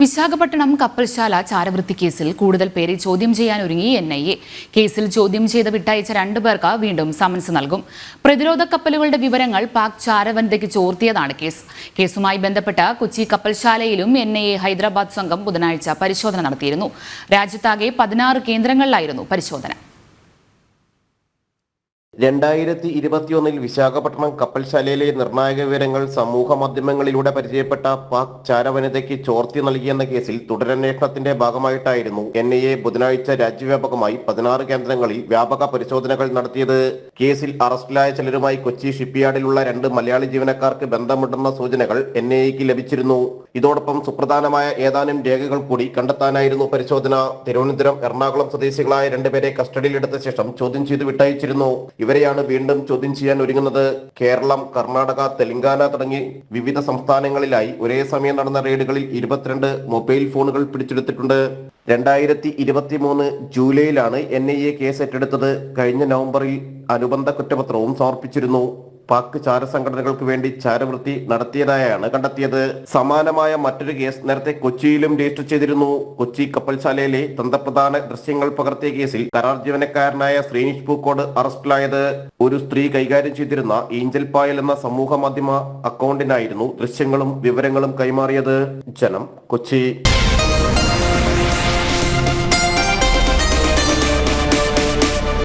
വിശാഖപട്ടണം കപ്പൽശാല ചാരവൃത്തി കേസിൽ കൂടുതൽ പേരെ ചോദ്യം ചെയ്യാനൊരുങ്ങി NIA. കേസിൽ ചോദ്യം ചെയ്ത് വിട്ടയച്ച 2 പേർക്ക് വീണ്ടും സമൻസ് നൽകും. പ്രതിരോധ കപ്പലുകളുടെ വിവരങ്ങൾ പാക് ചാരവനിതയ്ക്ക് ചോർത്തിയതാണ് കേസ്. കേസുമായി ബന്ധപ്പെട്ട കൊച്ചി കപ്പൽശാലയിലും NIA ഹൈദരാബാദ് സംഘം ബുധനാഴ്ച പരിശോധന നടത്തിയിരുന്നു. രാജ്യത്താകെ 16 കേന്ദ്രങ്ങളിലായിരുന്നു പരിശോധന. 2021 വിശാഖപട്ടണം കപ്പൽശാലയിലെ നിർണായക വിവരങ്ങൾ സമൂഹ മാധ്യമങ്ങളിലൂടെ പരിചയപ്പെട്ട പാക് ചാരവനിതയ്ക്ക് ചോർത്തി നൽകിയെന്ന കേസിൽ തുടരന്വേഷണത്തിന്റെ ഭാഗമായിട്ടായിരുന്നു NIA ബുധനാഴ്ച രാജ്യവ്യാപകമായി 16 കേന്ദ്രങ്ങളിൽ വ്യാപക പരിശോധനകൾ നടത്തിയത്. കേസിൽ അറസ്റ്റിലായ ചിലരുമായി കൊച്ചി ഷിപ്പ്യാർഡിലുള്ള 2 മലയാളി ജീവനക്കാർക്ക് ബന്ധമുണ്ടെന്ന സൂചനകൾ NIAക്ക് ലഭിച്ചിരുന്നു. ഇതോടൊപ്പം സുപ്രധാനമായ ഏതാനും രേഖകൾ കൂടി കണ്ടെത്താനായിരുന്നു പരിശോധന. തിരുവനന്തപുരം, എറണാകുളം സ്വദേശികളായ 2 പേരെ കസ്റ്റഡിയിലെടുത്ത ശേഷം ചോദ്യം ചെയ്ത് വിട്ടയച്ചിരുന്നു. ഇവരെയാണ് വീണ്ടും ചോദ്യം ചെയ്യാൻ ഒരുങ്ങുന്നത്. കേരളം, കർണാടക, തെലങ്കാന തുടങ്ങി വിവിധ സംസ്ഥാനങ്ങളിലായി ഒരേ സമയം നടന്ന റെയ്ഡുകളിൽ 22 മൊബൈൽ ഫോണുകൾ പിടിച്ചെടുത്തിട്ടുണ്ട്. 2023 ജൂലൈയിലാണ് NIA കേസ് ഏറ്റെടുത്തത്. കഴിഞ്ഞ നവംബറിൽ അനുബന്ധ കുറ്റപത്രവും സമർപ്പിച്ചിരുന്നു. പാക് ചാരസംഘടനകൾക്ക് വേണ്ടി ചാരവൃത്തി നടത്തിയതായാണ് കണ്ടെത്തിയത്. സമാനമായ മറ്റൊരു കേസ് നേരത്തെ കൊച്ചിയിലും രജിസ്റ്റർ ചെയ്തിരുന്നു. കൊച്ചി കപ്പൽശാലയിലെ തന്ത്രപ്രധാന ദൃശ്യങ്ങൾ പകർത്തിയ കേസിൽ കരാർ ജീവനക്കാരനായ ശ്രീനിഷ് പൂക്കോട് അറസ്റ്റിലായത്. ഒരു സ്ത്രീ കൈകാര്യം ചെയ്തിരുന്ന ഏഞ്ചൽ പായൽ എന്ന സമൂഹ മാധ്യമ അക്കൗണ്ടിനായിരുന്നു ദൃശ്യങ്ങളും വിവരങ്ങളും കൈമാറിയത്. ജനം, കൊച്ചി.